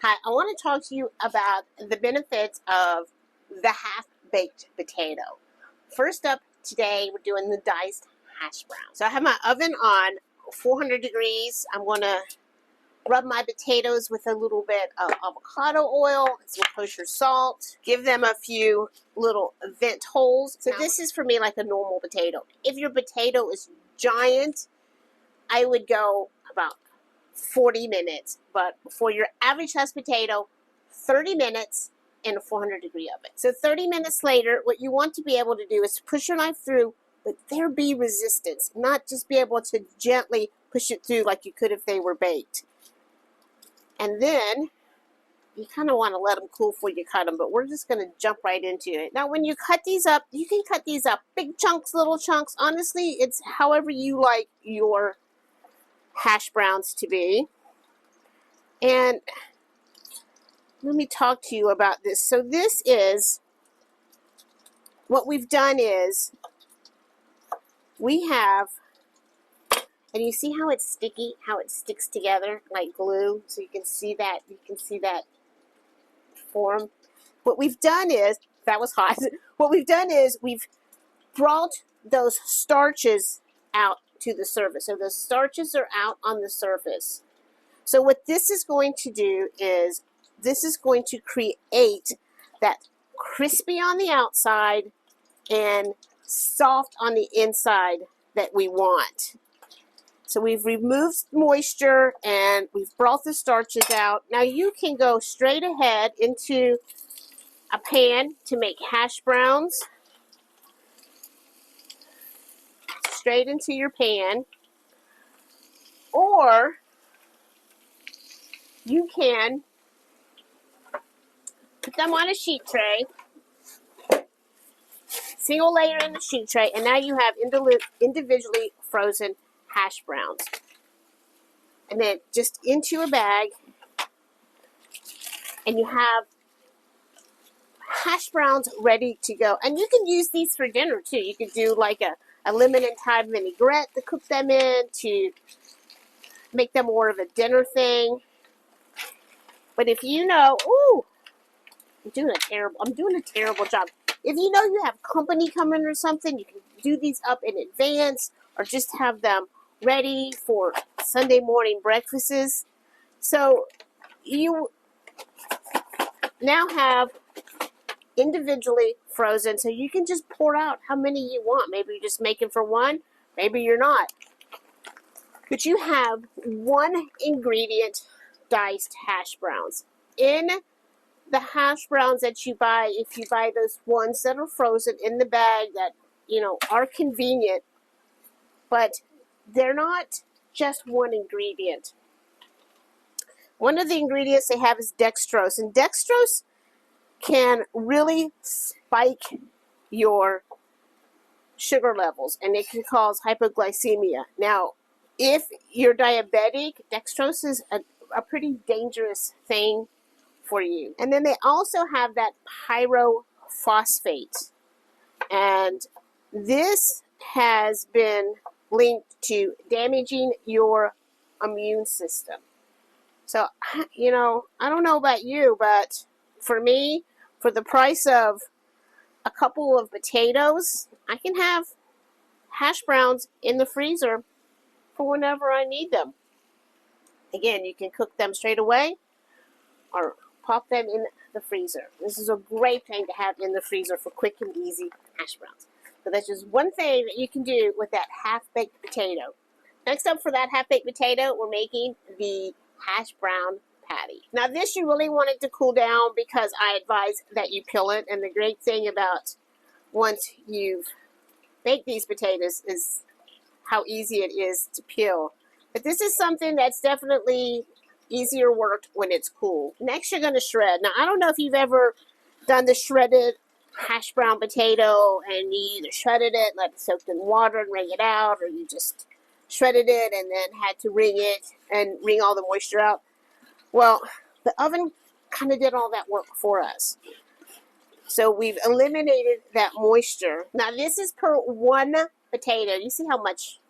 Hi, I want to talk to you about the benefits of the half-baked potato. First up today, we're doing the diced hash brown. So I have my oven on 400 degrees. I'm going to rub my potatoes with a little bit of avocado oil, some kosher salt, give them a few little vent holes. So this is for me like a normal potato. If your potato is giant, I would go about 40 minutes, but for your average sized potato, 30 minutes in a 400 degree oven. So 30 minutes later, what you want to be able to do is push your knife through, but there be resistance, not just be able to gently push it through like you could if they were baked. And then you kind of want to let them cool before you cut them, but we're just going to jump right into it. Now, when you cut these up, you can cut these up big chunks, little chunks. Honestly, it's however you like your hash browns to be. And let me talk to you about this. So this is, what we've done is, we have, and you see how it's sticky, how it sticks together like glue? So you can see that form. What we've done is, that was hot. What we've done is we've brought those starches out to the surface. So the starches are out on the surface. So what this is going to do is, this is going to create that crispy on the outside and soft on the inside that we want. So we've removed moisture and we've brought the starches out. Now you can go straight ahead into a pan to make hash browns. Straight into your pan. Or you can put them on a sheet tray. Single layer in the sheet tray, and now you have individually frozen hash browns. And then just into a bag, and you have hash browns ready to go. And you can use these for dinner too. You could do like a lemon and thyme vinaigrette to cook them in, to make them more of a dinner thing. But if you know, I'm doing a terrible job. If you know you have company coming or something, you can do these up in advance or just have them ready for Sunday morning breakfasts. So you now have individually frozen, so you can just pour out how many you want. Maybe you're just making for one, maybe you're not. But you have one ingredient diced hash browns. In the hash browns that you buy, if you buy those ones that are frozen in the bag that, are convenient, but they're not just one ingredient. One of the ingredients they have is dextrose, and dextrose can really spike your sugar levels, and it can cause hypoglycemia. Now, if you're diabetic, dextrose is a pretty dangerous thing for you. And then they also have that pyrophosphate, and this has been linked to damaging your immune system. So, I don't know about you, but for me, for the price of a couple of potatoes, I can have hash browns in the freezer for whenever I need them. Again, you can cook them straight away or pop them in the freezer. This is a great thing to have in the freezer for quick and easy hash browns. So that's just one thing that you can do with that half-baked potato. Next up for that half-baked potato, we're making the hash brown patty. Now this you really want it to cool down because I advise that you peel it. And the great thing about once you've baked these potatoes is how easy it is to peel. But this is something that's definitely easier work when it's cool. Next you're going to shred. Now I don't know if you've ever done the shredded hash brown potato and you either shredded it, let it soak in water and wring it out, or you just shredded it and then had to wring it and wring all the moisture out. Well, the oven kind of did all that work for us. So we've eliminated that moisture. Now this is per one potato. You see how much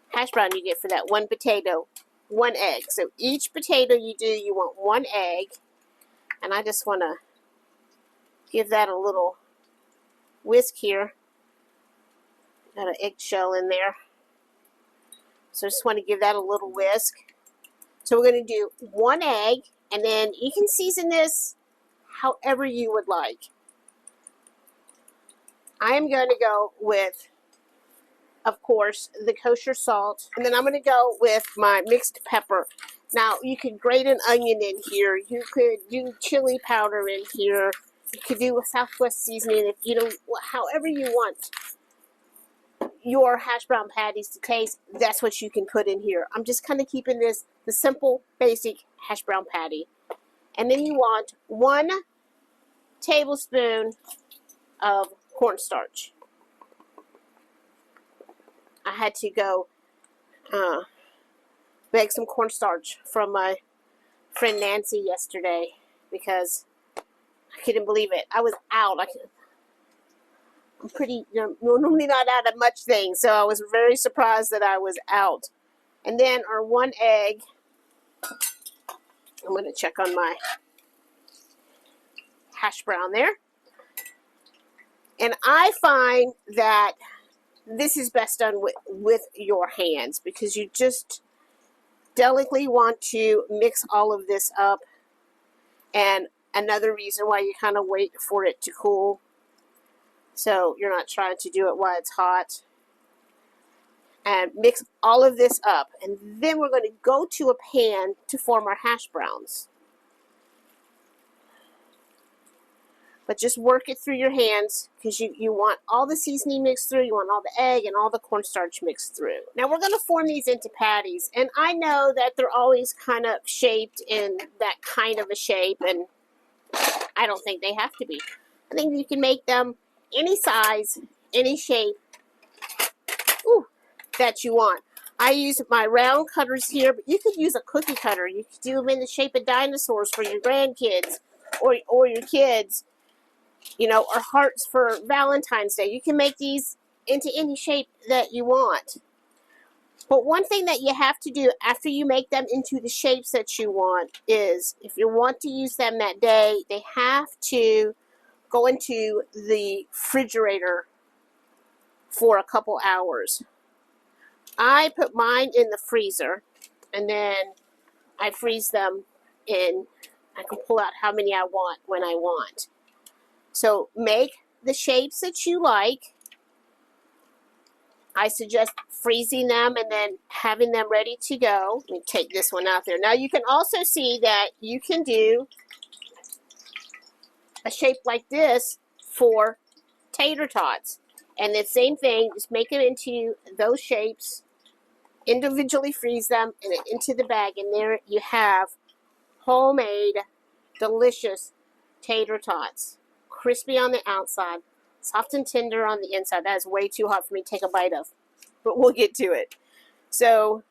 hash brown you get for that one potato, one egg. So each potato you do, you want one egg. And I just want to give that a little whisk here. Got an eggshell in there. So I just want to give that a little whisk. So we're going to do 1 egg, and then you can season this however you would like. I am going to go with, of course, the kosher salt, and then I'm going to go with my mixed pepper. Now, you could grate an onion in here. You could do chili powder in here. You could do a Southwest seasoning, if you know, however you want your hash brown patties to taste. That's what you can put in here. I'm just kind of keeping this the simple, basic hash brown patty. And then you want 1 tablespoon of cornstarch. I had to go beg some cornstarch from my friend Nancy yesterday because I couldn't believe it. I was out. I'm pretty, normally not out of much things, so I was very surprised that I was out. And then our 1 egg. I'm going to check on my hash brown there. And I find that this is best done with your hands because you just delicately want to mix all of this up. And another reason why you kind of wait for it to cool, so you're not trying to do it while it's hot. And mix all of this up. And then we're going to go to a pan to form our hash browns. But just work it through your hands because you want all the seasoning mixed through, you want all the egg and all the cornstarch mixed through. Now we're going to form these into patties. And I know that they're always kind of shaped in that kind of a shape, and I don't think they have to be. I think you can make them any size, any shape that you want. I use my round cutters here, but you could use a cookie cutter. You could do them in the shape of dinosaurs for your grandkids or your kids, or hearts for Valentine's Day. You can make these into any shape that you want. But one thing that you have to do after you make them into the shapes that you want is, if you want to use them that day, they have to go into the refrigerator for a couple hours. I put mine in the freezer, and then I freeze them in. I can pull out how many I want when I want. So make the shapes that you like. I suggest freezing them and then having them ready to go. Let me take this one out there. Now you can also see that you can do a shape like this for tater tots. And the same thing, just make them into those shapes, individually freeze them, and into the bag. And there you have homemade, delicious tater tots. Crispy on the outside, soft and tender on the inside. That is way too hot for me to take a bite of, but we'll get to it. So,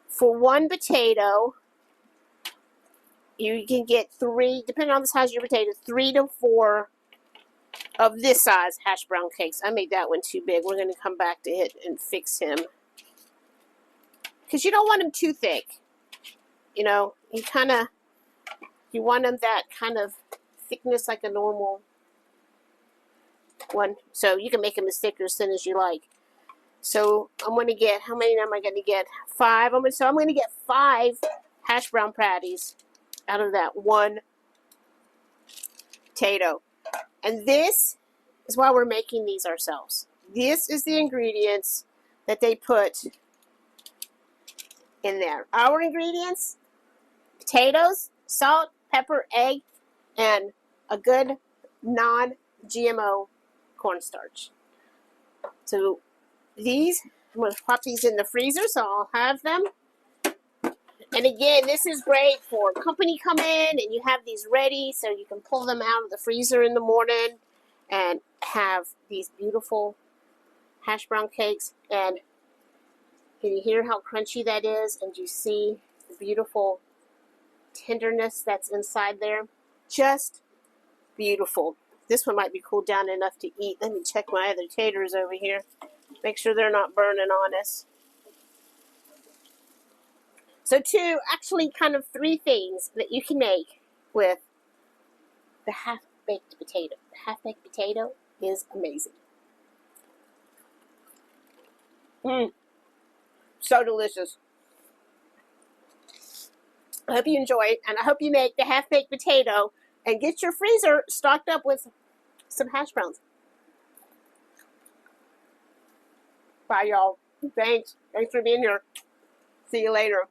for 1 potato, you can get 3, depending on the size of your potato, 3 to 4 of this size hash brown cakes. I made that one too big. We're going to come back to it and fix him, because you don't want them too thick. You want them that kind of thickness like a normal one. So you can make them as thick or as thin as you like. So I'm going to get, how many am I going to get? 5. I'm going to get 5 hash brown patties out of that 1 potato. And this is why we're making these ourselves. This is the ingredients that they put in there. Our ingredients: potatoes, salt, pepper, egg, and a good non-GMO cornstarch. So these, I'm going to pop these in the freezer so I'll have them. And again, this is great for company come in and you have these ready so you can pull them out of the freezer in the morning and have these beautiful hash brown cakes. And can you hear how crunchy that is? And you see the beautiful tenderness that's inside there? Just beautiful. This one might be cooled down enough to eat. Let me check my other taters over here. Make sure they're not burning on us. So actually kind of three things that you can make with the half-baked potato. The half-baked potato is amazing. So delicious. I hope you enjoy it, and I hope you make the half-baked potato and get your freezer stocked up with some hash browns. Bye, y'all. Thanks. Thanks for being here. See you later.